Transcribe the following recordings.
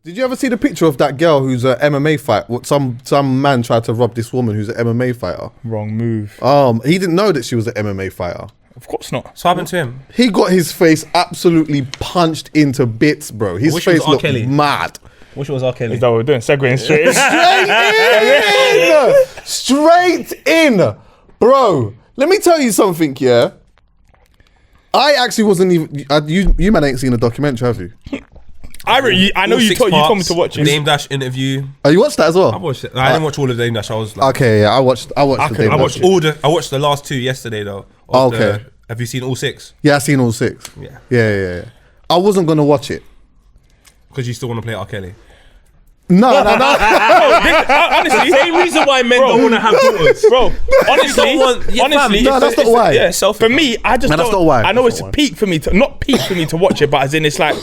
Did you ever see the picture of that girl who's an MMA fighter? Some man tried to rob this woman who's an MMA fighter. Wrong move. He didn't know that she was an MMA fighter. Of course not. So what happened to him? He got his face absolutely punched into bits, bro. His face looked mad. Wish it was R.Kelly. Is that what we're doing? Segueing straight. Straight in, bro. Let me tell you something, yeah. I actually wasn't even. You man ain't seen a documentary, have you? I know you told me to watch it. Dame Dash interview. Oh, you watched that as well? I watched it. I didn't watch all of Dame Dash. I was like, okay, yeah, I watched I watched the last 2 yesterday though. Okay. Have you seen all 6? Yeah, I seen all 6. Yeah. I wasn't gonna watch it because you still want to play R.Kelly. No. Honestly, same reason why men don't want to have daughters, bro. Honestly, no, that's not why. Yeah, for me, I just don't. That's not why. I know it's a peak for me to not peak for me to watch it, but as in it's like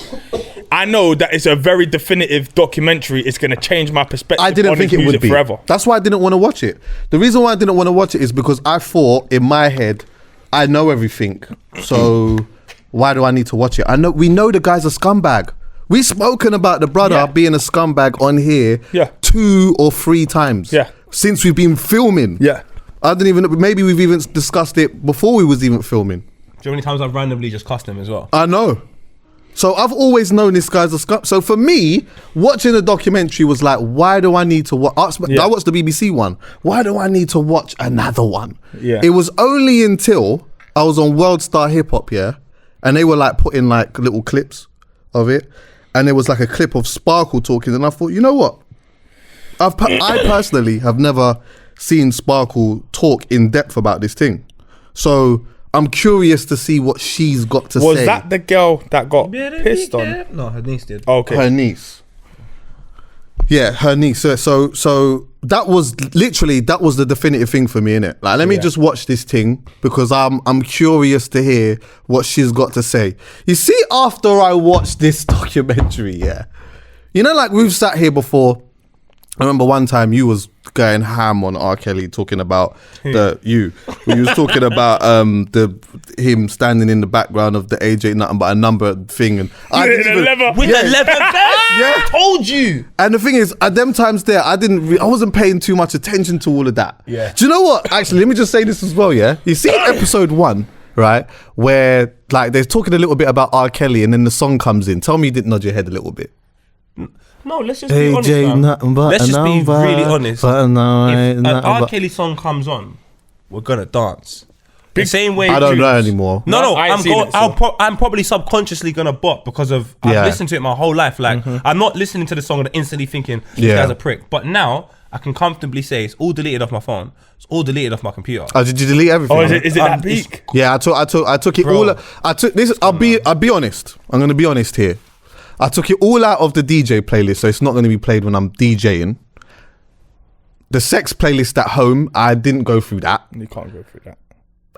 I know that it's a very definitive documentary. It's gonna change my perspective. I didn't think it would be forever. That's why I didn't want to watch it. The reason why I didn't want to watch it is because I thought in my head I know everything. So why do I need to watch it? We know the guy's a scumbag. We've spoken about the brother being a scumbag on here 2 or 3 times since we've been filming. Yeah. I didn't even, maybe we've even discussed it before we was even filming. Do you know how many times I've randomly just cussed him as well? I know. So I've always known this guy's a scum. So for me, watching the documentary was like, why do I need to watch? I watched the BBC one. Why do I need to watch another one? Yeah. It was only until I was on World Star Hip Hop, and they were like putting like little clips of it. And there was like a clip of Sparkle talking, and I thought, you know what? I personally have never seen Sparkle talk in depth about this thing. So I'm curious to see what she's got to say. Was that the girl that got pissed on? No, her niece did. Okay. Her niece. Yeah, her niece. So that was the definitive thing for me, innit? Like, let me just watch this thing because I'm curious to hear what she's got to say. You see, after I watched this documentary, you know, like we've sat here before. I remember one time you was going ham on R.Kelly talking about when you was talking about him standing in the background of the age ain't nothing but a number thing, and with the leather vest. I told you. And the thing is, at them times there, I wasn't paying too much attention to all of that. Yeah. Do you know what? Actually, let me just say this as well. Yeah. You see episode 1, right, where like they're talking a little bit about R. Kelly, and then the song comes in. Tell me you didn't nod your head a little bit. No, let's just be honest, let's just be really honest. If an R. Kelly song comes on, we're gonna dance. The same way. I don't know anymore. No, I'm probably subconsciously gonna bop because of I've listened to it my whole life. Like I'm not listening to the song and instantly thinking this guy's a prick. But now I can comfortably say it's all deleted off my phone. It's all deleted off my computer. Oh, did you delete everything? Oh, is it that peak? Yeah, I took it all. I took this. I'll be honest. I'm gonna be honest here. I took it all out of the DJ playlist, so it's not going to be played when I'm DJing. The sex playlist at home, I didn't go through that. You can't go through that.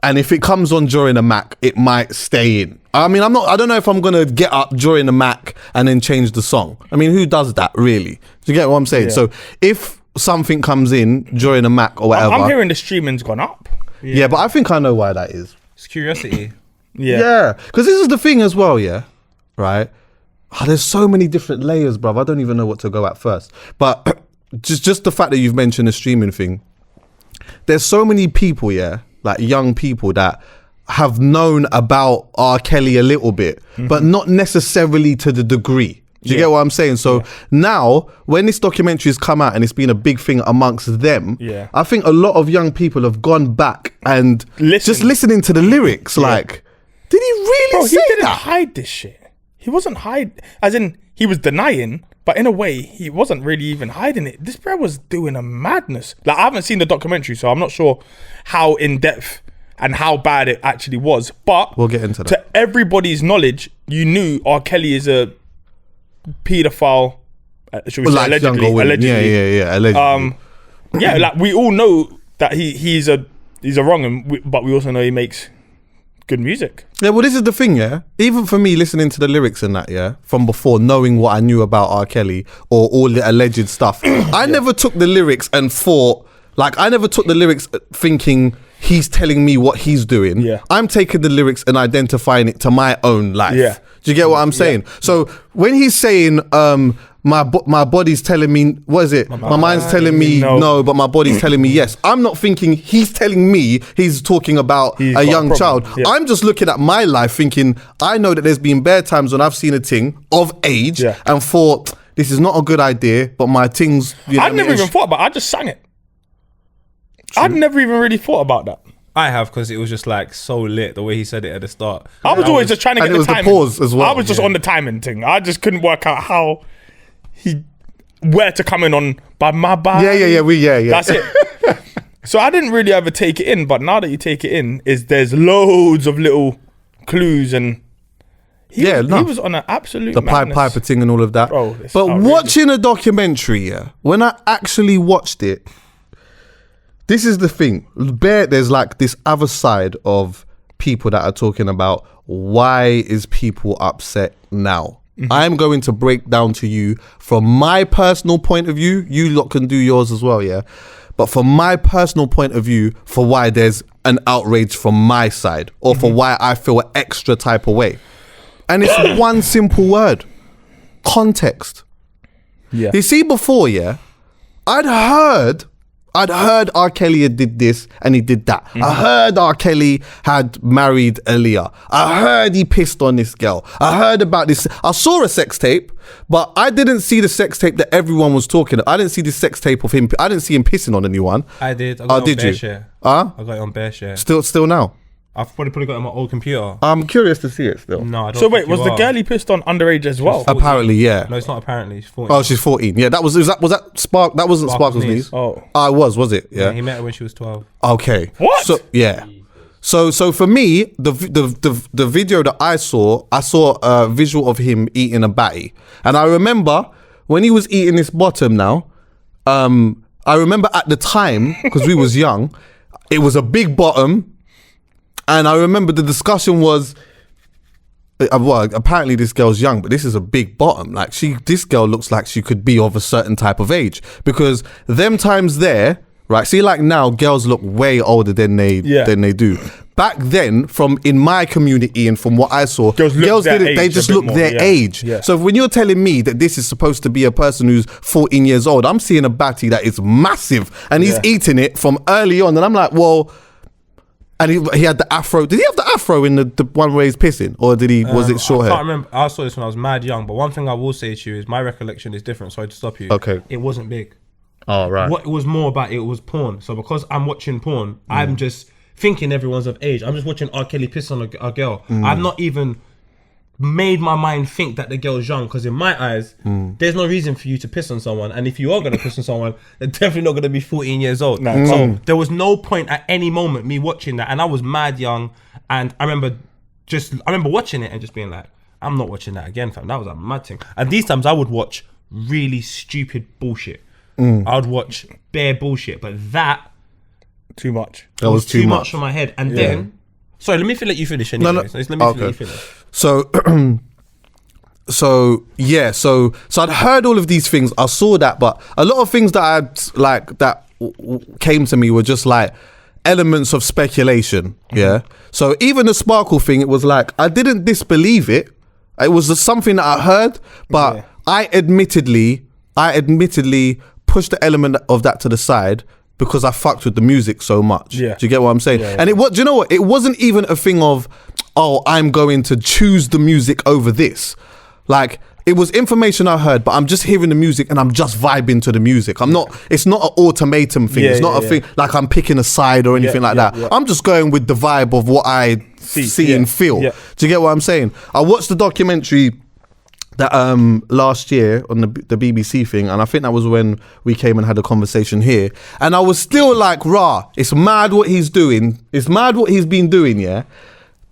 And if it comes on during a Mac, it might stay in. I mean, I don't know if I'm going to get up during the Mac and then change the song. I mean, who does that really? Do you get what I'm saying? Yeah. So if something comes in during a Mac or whatever. I'm hearing the streaming's gone up. Yeah, but I think I know why that is. It's curiosity. Yeah. Because this is the thing as well, right? There's so many different layers, bruv. I don't even know what to go at first. But just the fact that you've mentioned the streaming thing, there's so many people, like young people that have known about R. Kelly a little bit, but not necessarily to the degree. Do you get what I'm saying? So now, when this documentary has come out and it's been a big thing amongst them, I think a lot of young people have gone back and just listening to the lyrics, like, did he really say that? He didn't hide this shit. He wasn't as in he was denying, but in a way he wasn't really even hiding it. This bro was doing a madness. Like, I haven't seen the documentary, so I'm not sure how in depth and how bad it actually was. But we'll get into that. To everybody's knowledge, you knew R. Kelly is a paedophile. Should we say allegedly? Yeah. Allegedly. Like we all know that he's a wrong, but we also know he makes good music. Yeah, well, this is the thing, even for me listening to the lyrics and that, from before, knowing what I knew about R. Kelly or all the alleged stuff, I never took the lyrics and thought, like, I never took the lyrics thinking he's telling me what he's doing. Yeah. I'm taking the lyrics and identifying it to my own life. Yeah. Do you get what I'm saying? So when he's saying, my body's telling me, what is it? My mind's telling me no, but my body's telling me yes. I'm not thinking he's telling me he's talking about a young child. Yeah. I'm just looking at my life thinking, I know that there's been bare times when I've seen a thing of age and thought, this is not a good idea, but my things... I've never even thought about it. I just sang it. I'd never even really thought about that. I have, because it was just like so lit the way he said it at the start. I was always just trying to get the timing. And it was the pause as well. I was just on the timing thing. I just couldn't work out where to come in on by my body. Yeah. That's it. So I didn't really ever take it in, but now that you take it in, there's loads of little clues and he was on an absolute madness. Piper thing and all of that. Bro, but watching a documentary, when I actually watched it, this is the thing. There's like this other side of people that are talking about why is people upset now. Mm-hmm. I'm going to break down to you from my personal point of view. You lot can do yours as well, yeah? But from my personal point of view, for why there's an outrage from my side or for why I feel an extra type of way. And it's one simple word. Context. Yeah. You see, before, I'd heard R.Kelly did this and he did that. I heard R.Kelly had married Aaliyah. I heard he pissed on this girl. I heard about this. I saw a sex tape, but I didn't see the sex tape that everyone was talking about. I didn't see the sex tape of him. I didn't see him pissing on anyone. I did. I got it on Bear Share. I got it on Bear Share. Still now? I've probably got it on my old computer. I'm curious to see it still. No, I don't. So wait, was the girl he pissed on underage as well? Apparently, yeah. No, it's not apparently. She's 14. Oh, she's 14. Yeah, was that Spark? That wasn't Sparkle's niece. Oh, was it? Yeah. He met her when she was 12. Okay. What? So yeah. So for me, the video that I saw a visual of him eating a batty, and I remember when he was eating this bottom. Now, I remember at the time because we was young, it was a big bottom. And I remember the discussion was, well, apparently this girl's young, but this is a big bottom. Like this girl looks like she could be of a certain type of age because them times there, right? See, like now, girls look way older than they do. Back then, from in my community and from what I saw, girls didn't. They just look their age. Yeah. So when you're telling me that this is supposed to be a person who's 14 years old, I'm seeing a batty that is massive, and he's eating it from early on, and I'm like, well. And he had the afro. Did he have the afro in the one where he's pissing? Or was it short hair? I can't remember. I saw this when I was mad young. But one thing I will say to you is my recollection is different. Sorry to stop you. Okay. It wasn't big. Oh, right. What it was more about, it was porn. So because I'm watching porn, I'm just thinking everyone's of age. I'm just watching R.Kelly piss on a girl. I've not even made my mind think that the girl's young, because in my eyes, there's no reason for you to piss on someone, and if you are going to piss on someone, they're definitely not going to be 14 years old. So there was no point at any moment me watching that, and I was mad young, and I remember watching it and just being like, I'm not watching that again, fam. That was a mad thing. And these times I would watch really stupid bullshit. I would watch bare bullshit, but that too much. That was too much for my head. And then, sorry, let me let you finish anyway. No. Let me let you finish. So I'd heard all of these things. I saw that, but a lot of things that came to me were just like elements of speculation. Yeah. So even the Sparkle thing, it was like I didn't disbelieve it. It was just something that I heard, but I admittedly pushed the element of that to the side because I fucked with the music so much. Yeah. Do you get what I'm saying? And do you know what? It wasn't even a thing of, oh, I'm going to choose the music over this. Like, it was information I heard, but I'm just hearing the music and I'm just vibing to the music. It's not an ultimatum thing. It's not a thing like I'm picking a side or anything like that. I'm just going with the vibe of what I see and feel. Do you get what I'm saying? I watched the documentary that last year on the BBC thing, and I think that was when we came and had a conversation here, and I was still like, rah, it's mad what he's doing, it's mad what he's been doing. The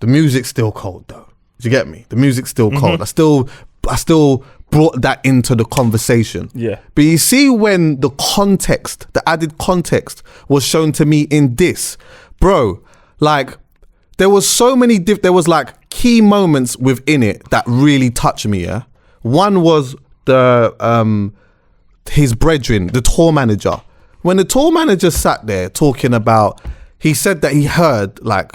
music's still cold though. Do you get me? The music's still cold. I still brought that into the conversation. But you see, when the added context was shown to me in this, bro, like there was so many there was like key moments within it that really touched me. One was his brethren, the tour manager. When the tour manager sat there talking about he said that he heard like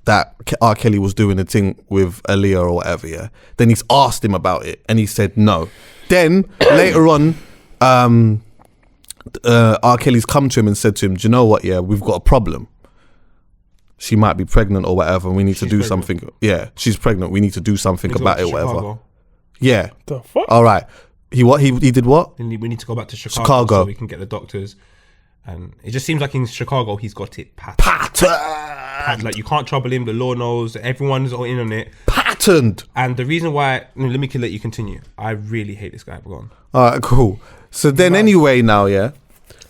that R. Kelly was doing a thing with Aaliyah or whatever, yeah. Then he's asked him about it and he said no. Then later on, R. Kelly's come to him and said to him, do you know what, yeah, we've got a problem. She might be pregnant or whatever, and we need to do something. Yeah, she's pregnant. We need to do something about it, whatever. Yeah. The fuck? All right. He did what? We need to go back to Chicago so we can get the doctors. And it just seems like in Chicago he's got it patterned. Like you can't trouble him. The law knows. Everyone's all in on it. Patterned. And the reason why, let me let you continue. I really hate this guy. Go on. All right, cool. So then anyway, now, yeah.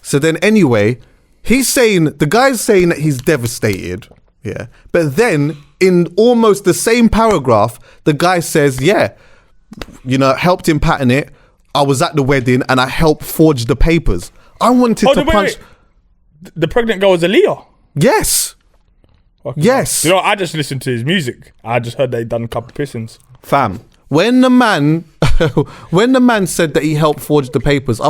So then anyway, the guy's saying that he's devastated, yeah. But then in almost the same paragraph, the guy says, yeah, helped him pattern it. I was at the wedding and I helped forge the papers. I wanted to punch. Wait. The pregnant girl was Aaliyah? Yes. Okay. Yes. I just listened to his music. I just heard they'd done a couple pissings. Fam, when the man said that he helped forge the papers,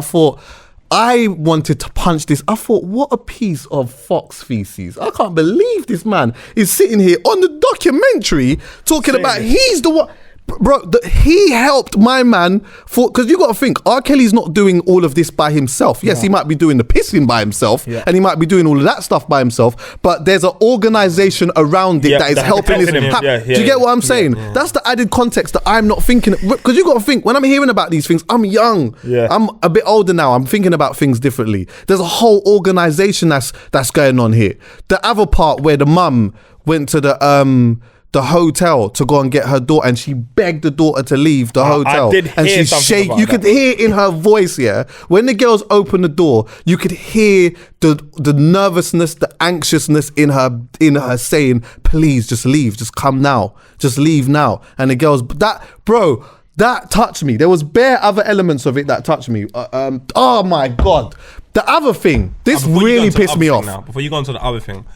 I wanted to punch this. I thought, what a piece of fox feces. I can't believe this man is sitting here on the documentary talking about he's the one. Bro, he helped my man because you got to think, R. Kelly's not doing all of this by himself. Yes, he might be doing the pissing by himself and he might be doing all of that stuff by himself, but there's an organization around it that is helping him. Do you get what I'm saying? Yeah. That's the added context that I'm not thinking, because you got to think, when I'm hearing about these things, I'm young. Yeah. I'm a bit older now. I'm thinking about things differently. There's a whole organization that's going on here. The other part where the mum went to the hotel to go and get her daughter, and she begged the daughter to leave the hotel. I did and hear she's shaking. You could hear in her voice, yeah. When the girls opened the door, you could hear the nervousness, the anxiousness in her saying, "Please, just leave. Just come now. Just leave now." And the girls, that touched me. There was bare other elements of it that touched me. Oh my God. The other thing, this really pissed me off. Before you go on to the other thing,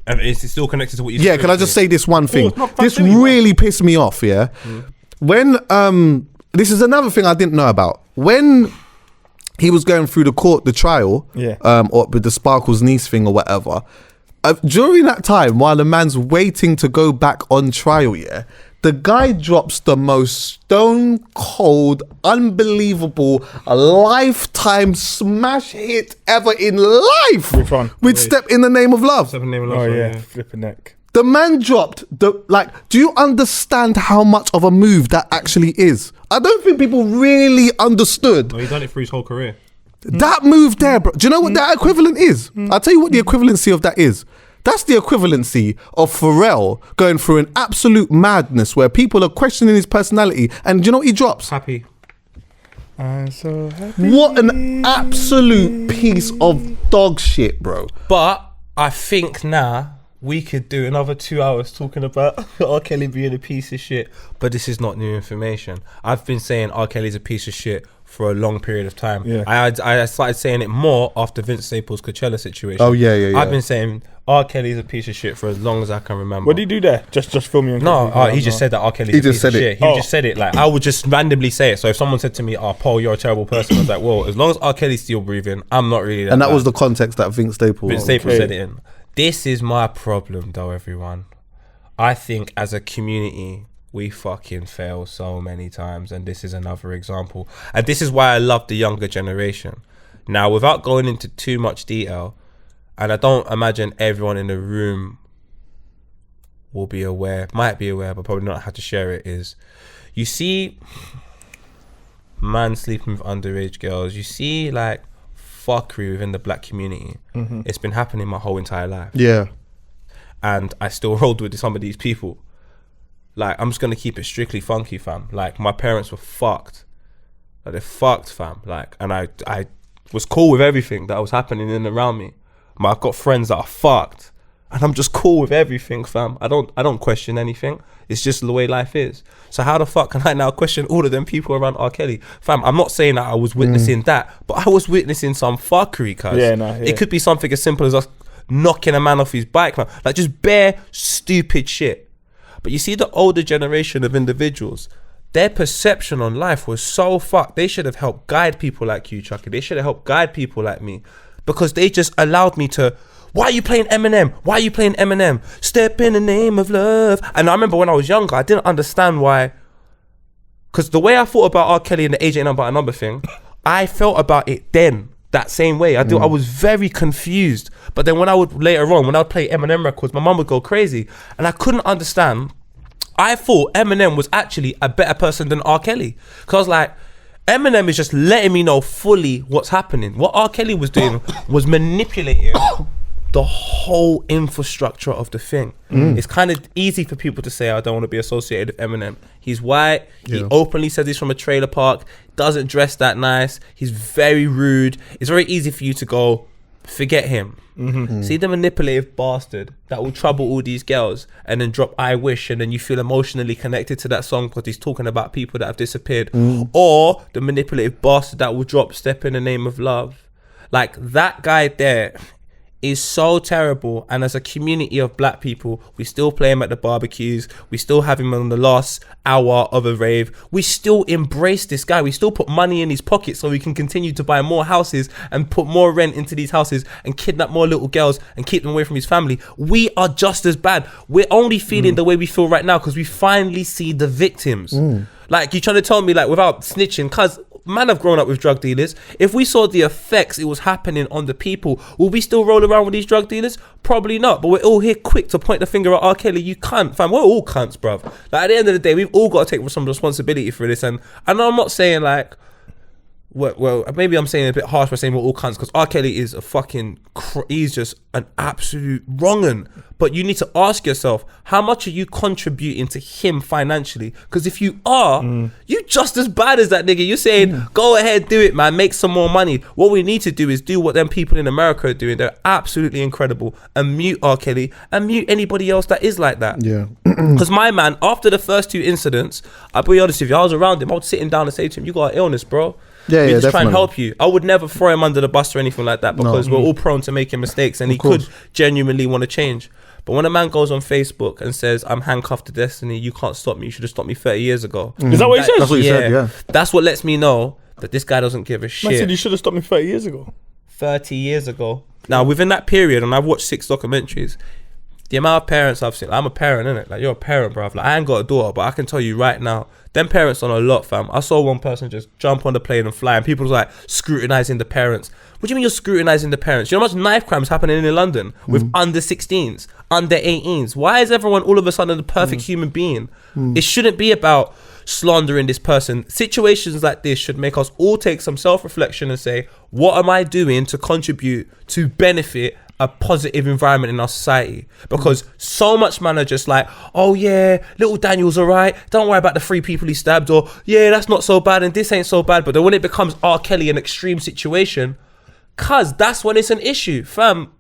is it still connected to what you said? Yeah, can I just say this one thing? This really pissed me off, yeah? When, this is another thing I didn't know about. When he was going through the trial, or with the Sparkles niece thing or whatever, during that time, while the man's waiting to go back on trial, yeah, the guy drops the most stone cold, unbelievable, lifetime smash hit ever in life. Which one? With Step in the Name of Love. Step in the Name of Love. Oh yeah, flipping neck. The man dropped do you understand how much of a move that actually is? I don't think people really understood. No, he's done it for his whole career. That move there, bro. Do you know what that equivalent is? I'll tell you what the equivalency of that is. That's the equivalency of Pharrell going through an absolute madness where people are questioning his personality, and do you know what he drops? Happy. I'm so happy. What an absolute piece of dog shit, bro. But I think now we could do another 2 hours talking about R. Kelly being a piece of shit, but this is not new information. I've been saying R. Kelly's a piece of shit for a long period of time. Yeah. I started saying it more after Vince Staples' Coachella situation. Oh yeah. I've been saying R. Kelly's a piece of shit for as long as I can remember. What did he do there? Just film you? He just said that R. Kelly's a piece of shit. He just said it. Like, I would just randomly say it. So if someone said to me, "Oh, Paul, you're a terrible person," I was like, "Well, as long as R. Kelly's still breathing, I'm not really that." And that was the context that Vince Staples said it in. This is my problem, though, everyone. I think as a community, we fucking fail so many times, and this is another example. And this is why I love the younger generation. Now, without going into too much detail, and I don't imagine everyone in the room will be aware, might be aware, but probably not how to share it, is you see man sleeping with underage girls, you see like fuckery within the black community. It's been happening my whole entire life. Yeah. And I still rolled with some of these people. Like, I'm just gonna keep it strictly funky, fam. Like, my parents were fucked. Like, they're fucked, fam. Like, and I was cool with everything that was happening in and around me. I've got friends that are fucked, and I'm just cool with everything, fam. I don't question anything. It's just the way life is. So how the fuck can I now question all of them people around R. Kelly? Fam, I'm not saying that I was witnessing that, but I was witnessing some fuckery, cuz. It could be something as simple as us knocking a man off his bike, man. Like, just bare stupid shit. But you see the older generation of individuals, their perception on life was so fucked. They should have helped guide people like you, Chucky. They should have helped guide people like me. because they just allowed me to. Why are you playing Eminem? Why are you playing Eminem? Step in the name of love. And I remember when I was younger, I didn't understand why. Because the way I thought about R. Kelly and the age ain't about a number thing, I felt about it then that same way. I was very confused. But then when I would later on, when I would play Eminem records, my mum would go crazy. And I couldn't understand. I thought Eminem was actually a better person than R. Kelly. Because I was like, Eminem is just letting me know fully what's happening. What R. Kelly was doing was manipulating the whole infrastructure of the thing. It's kind of easy for people to say, I don't want to be associated with Eminem. He's white. He openly says he's from a trailer park. Doesn't dress that nice. He's very rude. It's very easy for you to go, forget him. See the manipulative bastard that will trouble all these girls and then drop I Wish, and then you feel emotionally connected to that song because he's talking about people that have disappeared. Or the manipulative bastard that will drop Step in the Name of Love. Like, that guy there is so terrible. And as a community of black people, we still play him at the barbecues. We still have him on the last hour of a rave. We still embrace this guy. We still put money in his pocket so we can continue to buy more houses and put more rent into these houses and kidnap more little girls and keep them away from his family. We are just as bad. We're only feeling the way we feel right now because we finally see the victims. Like, you're trying to tell me, like, without snitching, cuz man, I've grown up with drug dealers. If we saw the effects it was happening on the people, will we still roll around with these drug dealers? Probably not. But we're all here quick to point the finger at R. Kelly. You cunt, fam. We're all cunts, bruv. Like, at the end of the day, we've all got to take some responsibility for this. And I'm not saying, like, well, maybe I'm saying a bit harsh by saying we're all cunts, because R. Kelly is a fucking, he's just an absolute wrong'un. But you need to ask yourself, how much are you contributing to him financially? Because if you are, you just as bad as that nigga. You're saying, go ahead, do it, man, make some more money. What we need to do is do what them people in America are doing. They're absolutely incredible. And mute R. Kelly and mute anybody else that is like that. Yeah. Because my man, after the first two incidents, I'll be honest with you, I was around him, I was sitting down and say to him, you got an illness, bro. Yeah, we just try and definitely. help you. I would never throw him under the bus or anything like that, because we're all prone to making mistakes, and he could genuinely want to change. But when a man goes on Facebook and says, I'm handcuffed to destiny, you can't stop me, you should have stopped me 30 years ago. Is that what he says? That's what he said, yeah. That's what lets me know that this guy doesn't give a shit. Man said you should have stopped me 30 years ago. 30 years ago. Now, within that period, and I've watched 6 documentaries, the amount of parents I've seen, I'm a parent, innit? Like, you're a parent, bruv. Like, I ain't got a daughter, but I can tell you right now, them parents on a lot, fam. I saw one person just jump on the plane and fly, and people was like scrutinizing the parents. What do you mean you're scrutinizing the parents? You know how much knife crimes happening in London with under 16s, under 18s? Why is everyone all of a sudden the perfect human being? It shouldn't be about slandering this person. Situations like this should make us all take some self-reflection and say, what am I doing to contribute to benefit a positive environment in our society? Because so much man are just like, oh yeah, little Daniel's alright, don't worry about the 3 people he stabbed, or yeah, that's not so bad and this ain't so bad. But then when it becomes R. Kelly, an extreme situation, cuz that's when it's an issue, fam.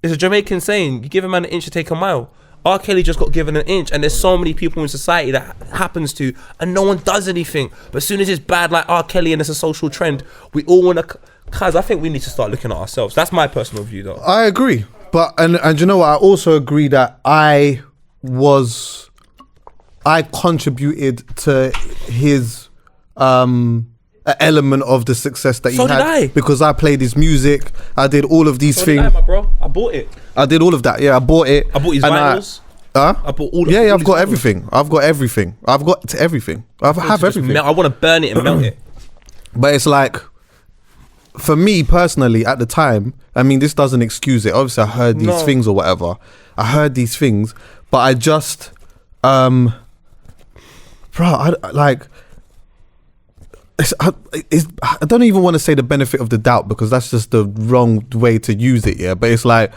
It's a Jamaican saying, you give a man an inch to take a mile. R. Kelly just got given an inch, and there's so many people in society that happens to, and no one does anything. But as soon as it's bad like R. Kelly and it's a social trend, we all want to. Cause I think we need to start looking at ourselves. That's my personal view, though. I agree, but and you know what? I also agree that I contributed to his element of the success that he So had, did I. because I played his music. I did all of these So things. did I, my bro. I bought it. I did all of that. Yeah, I bought it. I bought his and vinyls. I bought all. Yeah, all I've his got vinyls. everything. I've got everything. I've got everything. I have Just everything. I want to burn it and melt it. But it's like, for me personally, at the time, I mean, this doesn't excuse it. Obviously, I heard these things or whatever. I heard these things, but I just, I don't even want to say the benefit of the doubt, because that's just the wrong way to use it. Yeah, but it's like,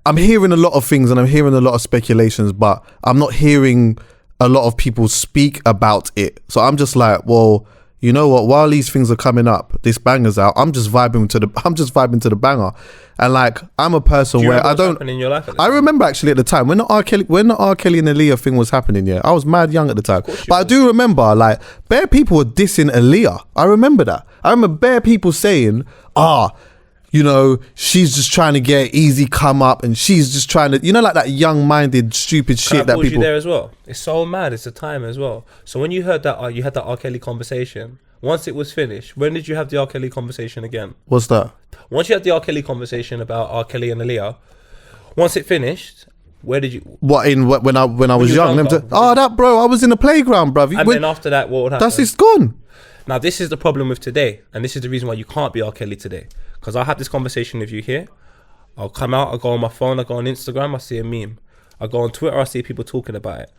I'm hearing a lot of things and I'm hearing a lot of speculations, but I'm not hearing a lot of people speak about it. So I'm just like, well, you know what? While these things are coming up, this banger's out. I'm just vibing to the banger, and like, I'm a person where I don't. In your life at the I time? remember actually at the time when the R. Kelly and Aaliyah thing was happening. Yeah, I was mad young at the time, but I do remember like bare people were dissing Aaliyah. I remember that. I remember bare people saying, you know, she's just trying to get easy come up, and she's just trying to, you know, like that young-minded, stupid shit that people. You there as well. It's so mad. It's a time as well. So when you heard that, you had that R. Kelly conversation. Once it was finished, when did you have the R. Kelly conversation again? What's that? Once you had the R. Kelly conversation about R. Kelly and Aaliyah, once it finished, where did you? When I was young? younger. That bro, I was in the playground, bruv. And then after that, what would happen? It's gone. Now, this is the problem with today, and this is the reason why you can't be R. Kelly today. Because I had this conversation with you here. I'll come out, I go on my phone, I go on Instagram, I see a meme. I go on Twitter, I see people talking about it.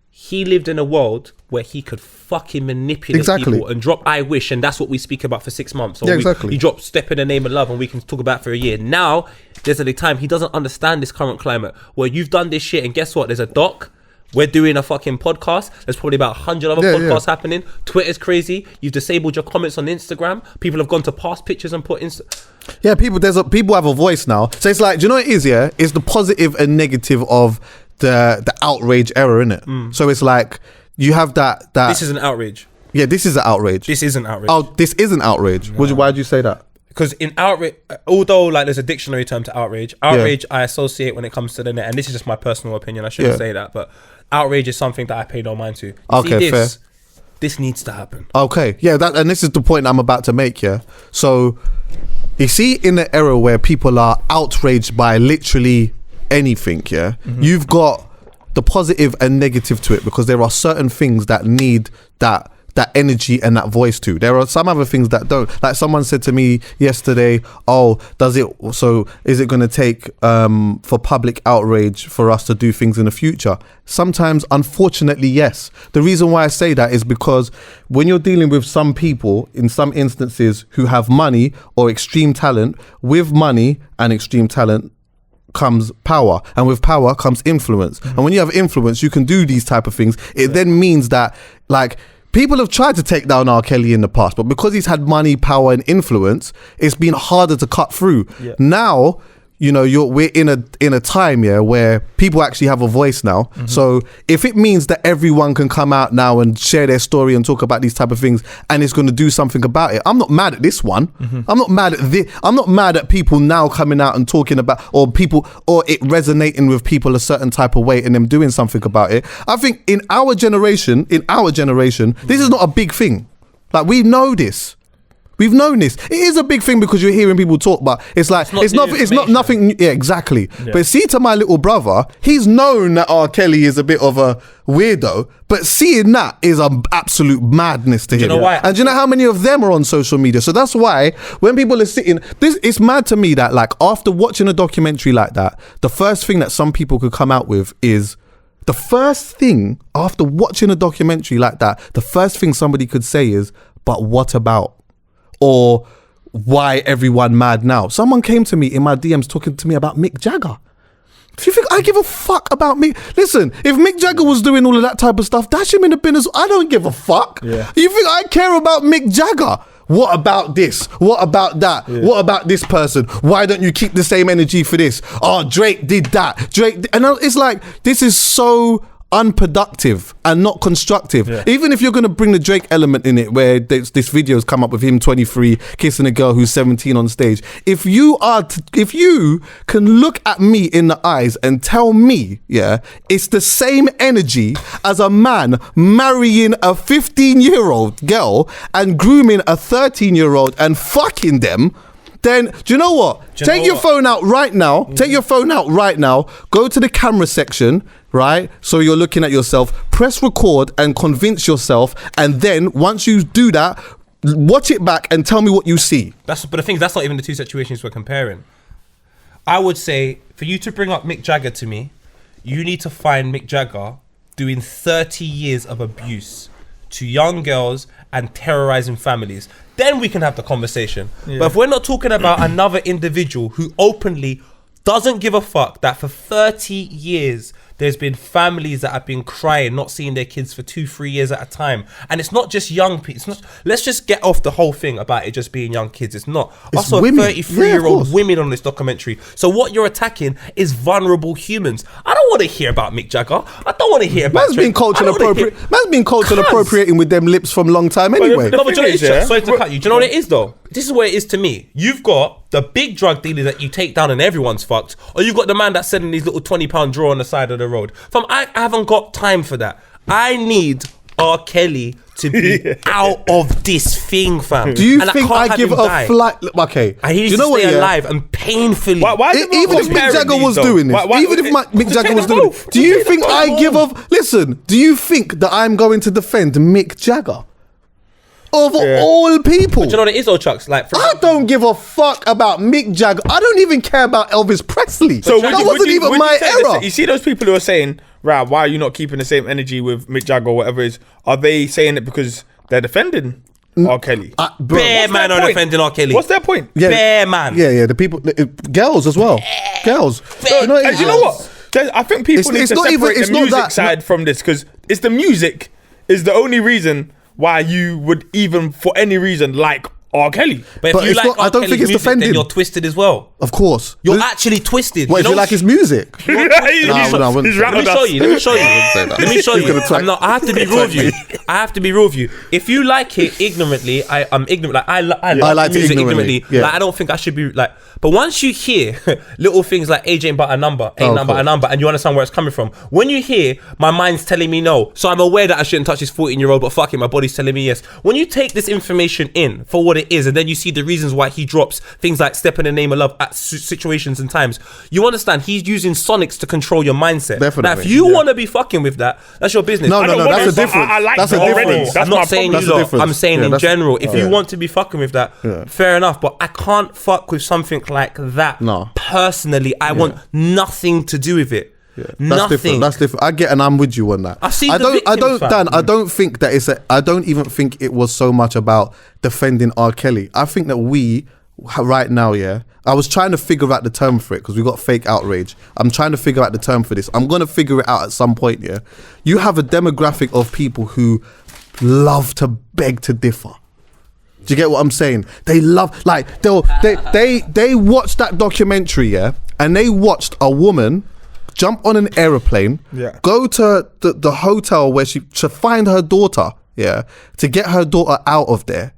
He lived in a world where he could fucking manipulate people and drop I Wish, and that's what we speak about for 6 months. Or he dropped Step in the Name of Love, and we can talk about it for a year. Now, there's a time he doesn't understand this current climate where you've done this shit, and guess what? There's a doc. We're doing a fucking podcast. There's probably about 100 other podcasts happening. Twitter's crazy. You've disabled your comments on Instagram. People have gone to past pictures and put Yeah, people have a voice now. So it's like, do you know what it is? Yeah, it's the positive and negative of the outrage era, innit? So it's like you have that. This is an outrage. Yeah, this is an outrage. This isn't outrage. Oh, this isn't outrage. No. Why do you say that? Because in outrage, although like there's a dictionary term to outrage, I associate when it comes to the net, and this is just my personal opinion. I shouldn't say that, but outrage is something that I pay no mind to. Fair. This needs to happen. Okay, yeah, and this is the point I'm about to make. Yeah, so you see, in the era where people are outraged by literally anything, you've got the positive and negative to it, because there are certain things that need that energy and that voice too. There are some other things that don't. Like someone said to me yesterday, is it going to take for public outrage for us to do things in the future? Sometimes, unfortunately, yes. The reason why I say that is because when you're dealing with some people, in some instances, who have money or extreme talent, with money and extreme talent comes power, and with power comes influence. And when you have influence, you can do these type of things. It then means that, like, people have tried to take down R. Kelly in the past, but because he's had money, power, and influence, it's been harder to cut through. Yeah. Now, we're in a time where people actually have a voice now. Mm-hmm. So if it means that everyone can come out now and share their story and talk about these type of things, and it's going to do something about it, I'm not mad at this one. Mm-hmm. I'm not mad at this. I'm not mad at people now coming out and talking about, or it resonating with people a certain type of way and them doing something about it. I think in our generation, this is not a big thing. Like, we know this. We've known this. It is a big thing because you're hearing people talk, but it's like it's not nothing. Yeah, exactly. Yeah. But see, to my little brother, he's known that R. Kelly is a bit of a weirdo, but seeing that is an absolute madness to him. Do you know why? And do you know how many of them are on social media? So that's why when people are sitting, it's mad to me that, like, after watching a documentary like that, the first thing that some people could come out with is, the first thing after watching a documentary like that, the first thing somebody could say is, but what about? Or why everyone mad now? Someone came to me in my DMs talking to me about Mick Jagger. Do you think I give a fuck about Mick? Listen, if Mick Jagger was doing all of that type of stuff, dash him in the bin as I don't give a fuck. Yeah. You think I care about Mick Jagger? What about this? What about that? Yeah. What about this person? Why don't you keep the same energy for this? Oh, Drake did that. And it's like, this is so unproductive and not constructive. Yeah. Even if you're going to bring the Drake element in it, where this video's come up with him 23 kissing a girl who's 17 on stage, if you can look at me in the eyes and tell me it's the same energy as a man marrying a 15-year-old girl and grooming a 13-year-old and fucking them, then do you know what? Take your phone out right now. Take your phone out right now. Go to the camera section, right? So you're looking at yourself. Press record and convince yourself. And then once you do that, watch it back and tell me what you see. But the thing is, that's not even the two situations we're comparing. I would say, for you to bring up Mick Jagger to me, you need to find Mick Jagger doing 30 years of abuse to young girls and terrorizing families. Then we can have the conversation. Yeah. But if we're not talking about another individual who openly doesn't give a fuck that for 30 years there's been families that have been crying, not seeing their kids for 2-3 years at a time. And it's not just young people. It's not. Let's just get off the whole thing about it just being young kids. It's not. I saw 33-year-old women on this documentary. So what you're attacking is vulnerable humans. I don't want to hear about Mick Jagger. I don't want to hear about... Man's been cultural appropriating with them lips from a long time anyway. No, but sorry to cut you. Do you know what it is though? This is what it is to me. You've got the big drug dealers that you take down and everyone's fucked, or you've got the man that's selling these little £20 drawer on the side of the road. I haven't got time for that. I need R. Kelly to be out of this thing, fam. Do you And think can't I have give him a die. flight? Okay. And he needs you know to what? stay Yeah? alive and painfully. Even if Mick Jagger was doing this, even if Mick Jagger was doing it, do you think I give off? Listen, do you think that I'm going to defend Mick Jagger of all people? But you know what it is, though, Chucks? Like, I don't give a fuck about Mick Jagger. I don't even care about Elvis Presley. So that wasn't even my era. You see those people who are saying, "Right, why are you not keeping the same energy with Mick Jagger or whatever it is?" Are they saying it because they're defending R. Kelly? Bare man are defending R. Kelly. What's their point? Yeah, Bare man. Yeah, the people, girls as well. Girls. You know what? I think people need to separate the music side from this, because it's the music is the only reason why you would even, for any reason, like R. Kelly. But if you like I don't think it's defending. then you're twisted as well. Of course. You're actually twisted. What, if you like his music? Let Let me show you. I have to be real with you. I have to be real with you. If you like it ignorantly, I'm ignorant. Like I like music ignorantly. Yeah. Like I don't think I should be like. But once you hear little things like age ain't but a number, a number, and you understand where it's coming from. When you hear my mind's telling me no, so I'm aware that I shouldn't touch this 14-year-old, but fuck it, my body's telling me yes. When you take this information in for what it is, and then you see the reasons why he drops things like "Step in the Name of Love" at situations and times, you understand he's using sonics to control your mindset. Definitely. Now, if you want to be fucking with that, that's your business. No, that's a difference. I like that's a that already. difference. That's I'm not saying you lot. difference. I'm saying in general. If you want to be fucking with that, fair enough. But I can't fuck with something like that. No. Personally, I want nothing to do with it. Nothing. That's different. I get, and I'm with you on that. I've seen I the victims, don't, fam. Dan. I don't think that it's. I don't even think it was so much about defending R. Kelly. I think that we, right now, I was trying to figure out the term for it because we got fake outrage. I'm trying to figure out the term for this. I'm gonna figure it out at some point. Yeah, you have a demographic of people who love to beg to differ. Do you get what I'm saying? They love, like, they watched that documentary, and they watched a woman jump on an aeroplane, go to the hotel where to find her daughter, to get her daughter out of there,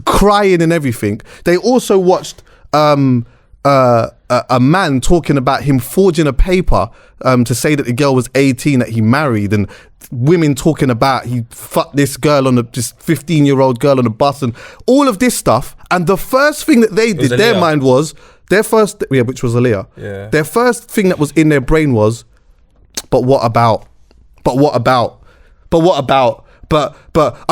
crying and everything. They also watched a man talking about him forging a paper to say that the girl was 18 that he married, and women talking about he fucked this girl this 15-year-old girl on a bus, and all of this stuff. And the first thing that they did, their mind was their first, which was Aaliyah. Yeah. Their first thing that was in their brain was, but what about?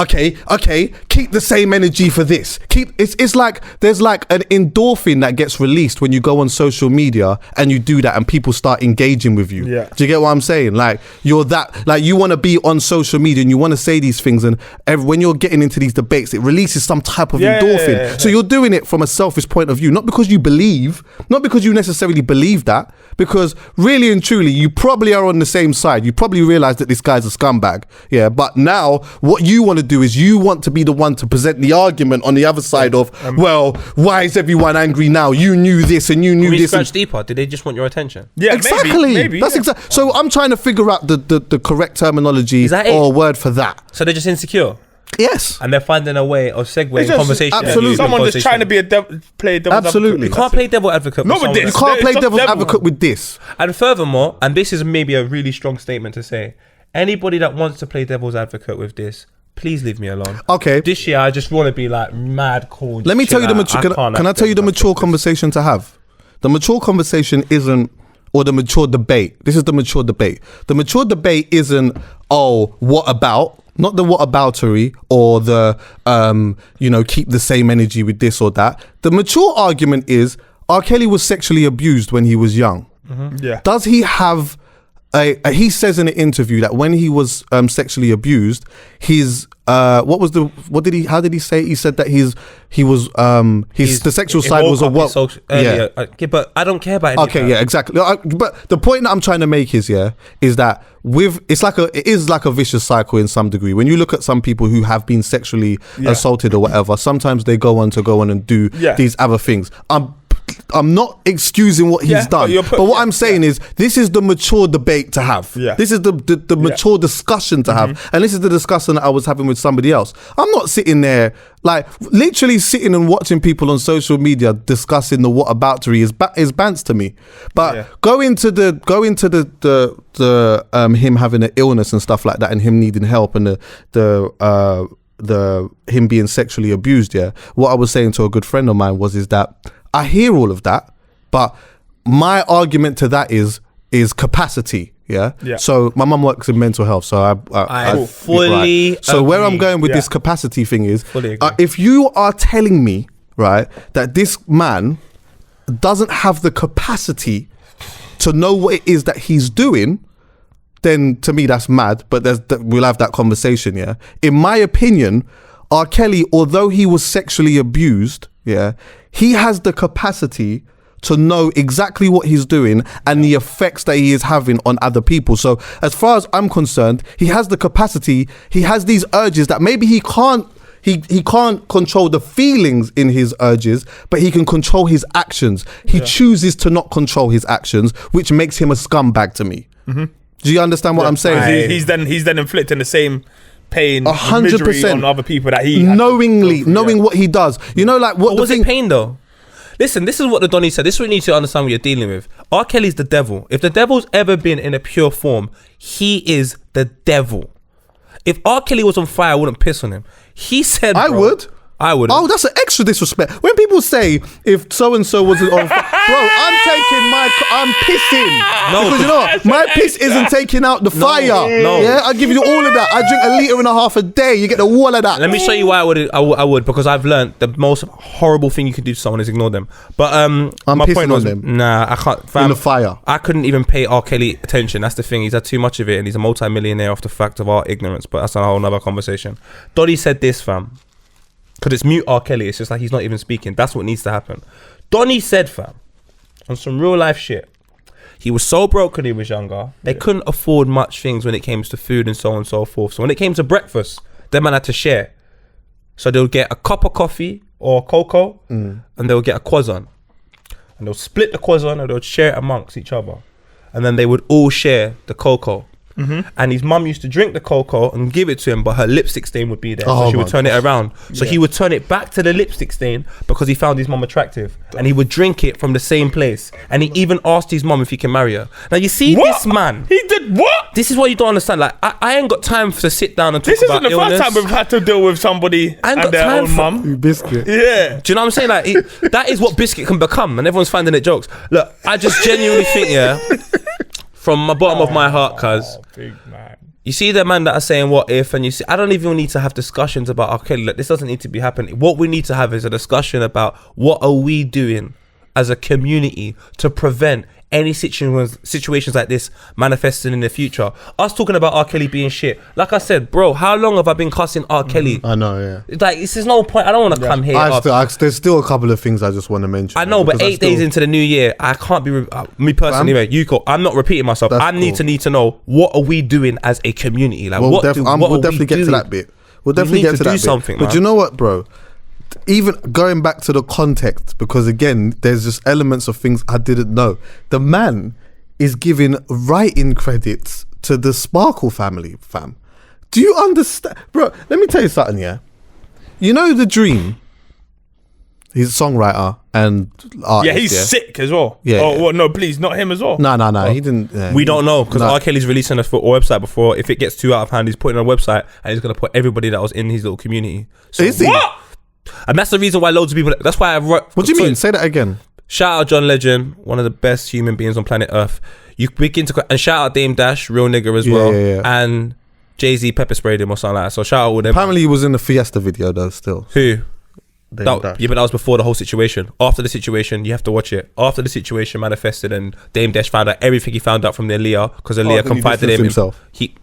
Okay, keep the same energy for this. It's like there's like an endorphin that gets released when you go on social media and you do that, and people start engaging with you. Yeah. Do you get what I'm saying? Like you want to be on social media and you want to say these things, and when you're getting into these debates, it releases some type of endorphin. Yeah. So you're doing it from a selfish point of view, not because you necessarily believe that, because really and truly you probably are on the same side. You probably realize that this guy's a scumbag. Yeah, but now what you want to do is you want to be the one to present the argument on the other side of, well, why is everyone angry now? You knew this and you knew this. Scratch deeper. Did they just want your attention? Yeah, exactly. Maybe, that's exactly. So I'm trying to figure out the correct terminology or word for that. So they're just insecure. Yes, and they're finding a way of segueing conversation. Absolutely, someone just trying to be play devil's absolutely. advocate. You can't play devil advocate. Not with this. You can't play devil's advocate with this. And furthermore, and this is maybe a really strong statement to say, anybody that wants to play devil's advocate with this, please leave me alone. Okay. This year, I just want to be like mad cool. Let me tell you the mature. Can I tell you the mature conversation to have? The mature conversation isn't, or the mature debate. This is the mature debate. The mature debate isn't, what about? Not the whataboutery or the, keep the same energy with this or that. The mature argument is R. Kelly was sexually abused when he was young. Mm-hmm. Yeah. Does he have he says in an interview that when he was sexually abused, his how did he say? He said that the sexual side was a what? Yeah, but I don't care about any of that. Yeah, exactly. But the point that I'm trying to make is that it is like a vicious cycle in some degree. When you look at some people who have been sexually assaulted or whatever, sometimes they go on and do these other things. I'm not excusing what he's done. But what I'm saying is, this is the mature debate to have. Yeah. This is the mature discussion to have. And this is the discussion that I was having with somebody else. I'm not sitting there, like, literally sitting and watching people on social media discussing the whataboutery is bants to me. But going to the him having an illness and stuff like that, and him needing help, and the him being sexually abused, what I was saying to a good friend of mine is that I hear all of that, but my argument to that is capacity. So my mum works in mental health, so I fully right. So where I'm going with this capacity thing is, if you are telling me, right, that this man doesn't have the capacity to know what it is that he's doing, then to me that's mad. But we'll have that conversation. In my opinion, R. Kelly, although he was sexually abused, he has the capacity to know exactly what he's doing and the effects that he is having on other people. So as far as I'm concerned, he has the capacity. He has these urges that maybe he can't control the feelings in his urges, but he can control his actions. He chooses to not control his actions, which makes him a scumbag to me. Do you understand what I'm saying? He's then inflicting the same pain, 100% on other people that he knowing what he does. You know, like what was it pain though? Listen, this is what the Donny said. This is what you need to understand what you're dealing with. R. Kelly's the devil. If the devil's ever been in a pure form, he is the devil. If R. Kelly was on fire, I wouldn't piss on him. He said, I would. Oh, that's an extra disrespect. When people say, if so-and-so wasn't on fire, bro, I'm pissing. No. Because you know what? My piss isn't taking out the fire. No. Yeah, I give you all of that. I drink 1.5 liters a day. You get the wall of that. Let me show you why I would, because I've learned the most horrible thing you can do to someone is ignore them. But I'm my pissing point was, on them. nah, I can't. Fam, in the fire. I couldn't even pay R. Kelly attention. That's the thing. He's had too much of it, and he's a multi-millionaire off the fact of our ignorance. But that's a whole nother conversation. Dottie said this, fam. Because it's mute R. Kelly. It's just like he's not even speaking. That's what needs to happen. Donny said, fam, on some real life shit, he was so broke when he was younger. They couldn't afford much things when it came to food and so on and so forth. So when it came to breakfast, them man had to share. So they'll get a cup of coffee or cocoa and they'll get a croissant. And they'll split the croissant and they'll share it amongst each other. And then they would all share the cocoa. And his mum used to drink the cocoa and give it to him, but her lipstick stain would be there, so she would turn it around. So he would turn it back to the lipstick stain because he found his mum attractive, and he would drink it from the same place. And he even asked his mum if he can marry her. Now you see this man. He did what? This is what you don't understand. Like I ain't got time to sit down and talk this about illness. This isn't the first time we've had to deal with somebody and their own mum. Biscuit. Yeah. Do you know what I'm saying? Like that is what Biscuit can become, and everyone's finding it jokes. Look, I just genuinely think, from my bottom of my heart, cuz. Big man. You see the man that are saying what if, and you see, I don't even need to have discussions about R. Kelly. Like, this doesn't need to be happening. What we need to have is a discussion about what are we doing as a community to prevent any situations like this manifesting in the future. Us talking about R. Kelly being shit. Like I said, bro, how long have I been cussing R. Kelly? I know, yeah. Like, this is no point. I don't want to come here. There's still a couple of things I just want to mention. I know, but 8 days into the new year, I can't be, me personally, anyway, you go, I'm not repeating myself. I need to know, what are we doing as a community? Like, we'll definitely get to that bit. We'll definitely get to that bit. Something, but you know what, bro? Even going back to the context, because again, there's just elements of things I didn't know. The man is giving writing credits to the Sparkle family, fam. Do you understand? Bro, let me tell you something, yeah? You know The Dream? He's a songwriter and artist. Yeah, he's sick as well. Yeah. Oh, well, no, please, not him as well. No, he didn't. We don't know, because R. Kelly's releasing a website before. If it gets too out of hand, he's putting on a website and he's going to put everybody that was in his little community. So is he? What? And that's the reason why loads of people. That's why I've. What do you mean? Say that again. Shout out John Legend, one of the best human beings on planet Earth. You begin to, and shout out Dame Dash, real nigger as well, and Jay-Z pepper sprayed him or something like that. So shout out with them. Apparently, he was in the Fiesta video though. Still, who? But that was before the whole situation. After the situation, you have to watch it. After the situation manifested and Dame Dash found out everything he found out from Aaliyah, because Aaliyah confided in himself. He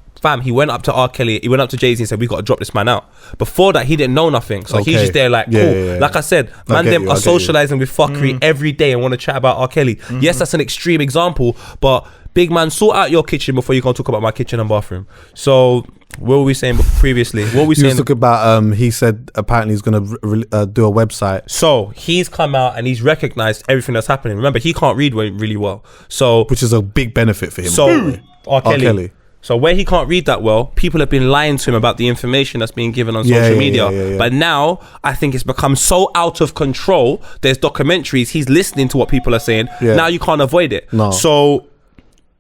went up to R. Kelly, he went up to Jay-Z and said, we got to drop this man out. Before that, he didn't know nothing. So he's just there like, cool. Yeah. Like I said, them are socializing with fuckery every day and want to chat about R. Kelly. Yes, that's an extreme example, but big man, sort out your kitchen before you go talk about my kitchen and bathroom. So What were we saying previously? What were we You saying? talk about he said apparently he's gonna do a website. So he's come out and he's recognized everything that's happening. Remember, he can't read really well, so Which is a big benefit for him. so R. R. Kelly. Kelly. So where he can't read that well, people have been lying to him about the information that's being given on Yeah, social yeah, media. yeah. But now I think it's become so out of control. There's documentaries. He's listening to what people are saying. Yeah. Now you can't avoid it. No. So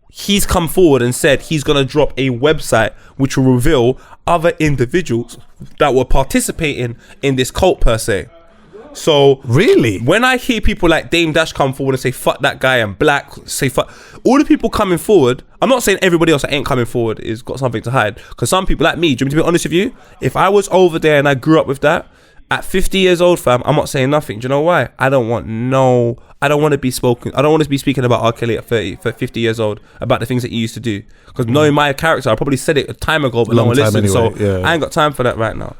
he's come forward and said he's going to drop a website which will reveal other individuals that were participating in this cult per se. So Really? when I hear people like Dame Dash come forward and say fuck that guy and Black say fuck, all the people coming forward, I'm not saying everybody else that ain't coming forward is got something to hide, because some people like me, do you want me to be honest with you, if I was over there and I grew up with that at 50 years old, fam, I'm not saying nothing. Do you know why? I don't want to be speaking about R. Kelly at 50 years old about the things that he used to do, because knowing my character, I probably said it a time ago, but no one listened. Anyway, so I ain't got time for that right now.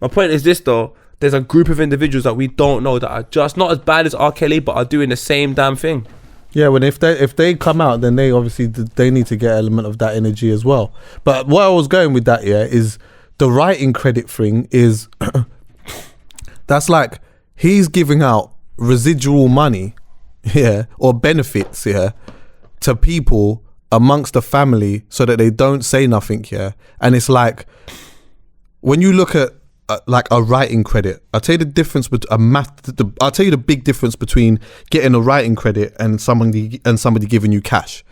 My point is this though, there's a group of individuals that we don't know that are just not as bad as R. Kelly, but are doing the same damn thing. Yeah, when if they come out, then they obviously they need to get an element of that energy as well. But where I was going with that, yeah, is the writing credit thing is that's like he's giving out residual money, yeah, or benefits, yeah, to people amongst the family so that they don't say nothing, yeah. And it's like when you look at like a writing credit, I'll tell you the difference I'll tell you the big difference between getting a writing credit and somebody giving you cash.